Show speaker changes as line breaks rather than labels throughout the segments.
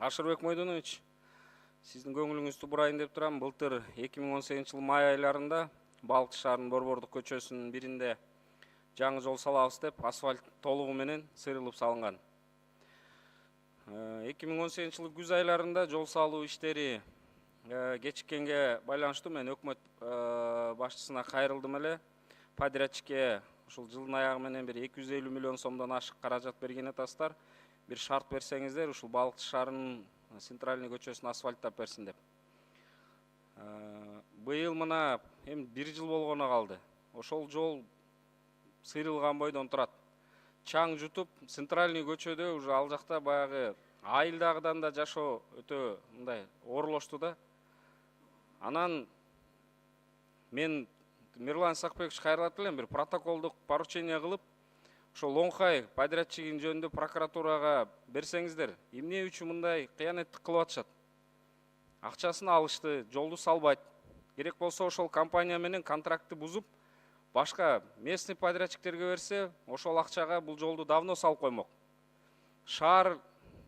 Ашырбек Мойдонович, сиздин көңүлүңүздү бурайын деп турам. Былтыр 2018 май айларында Балыкчы шаарынын Борбордук көчөсүнүн биринде жаңы жол салабыз деп асфальт толугу менен сырылып салынган. 2018 күз айларында жол салуу иштери кечиккенге байланыштуу мен өкмөт башчысына кайрылдым эле. Подрядчикке ушул жылдын аягы менен бир 250 миллион сомдон ашык каражат берген атасыздар. Бир шарт берсеңиздер, ушул Балыкчы шаарынын центральный көчөсүн асфальттап берсин деп. Быйыл мына эми 1 жыл болгоно калды. Ошол жол сыйрылган бойдон турат. Чаң жутуп, центральный көчөдө уже ал жакта баягы айылдагыдан да жашоо өтө мындай оорлошту да. Анан мен Мирлан Сакбекович кайрылат элем, бир протоколдук поручение кылып, ошол оңхай подрядчигин жөнүндө прокуратурага берсеңиздер, эмне үчүн мындай кыянаттык кылып атышат? Акчасын алышты, жолду салбайт. Керек болсо ошол компания менен контрактты бузуп, башка местный подрядчиктерге берсе, ошол акчага бул жолду давно салып коймок. Шаар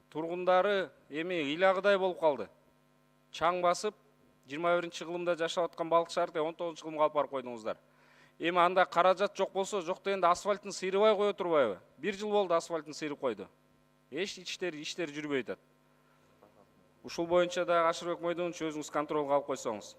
тургундары эми ыйлагыдай болуп калды. Чаң басып, 21-кылымда жашап аткан Балыкчы шаарды 19-кылымга алып барып койдуңуздар. Эми анда каражат жок болсо, жок дегенде асфальтын сыйрыбай кое турбайбы? 1 жыл болду асфальтын сыйрып койду. Эч иштер жүрбөй атат. Ушул боюнча да Ашырбек Мойдонович өзүңүз контролго алып койсоңуз.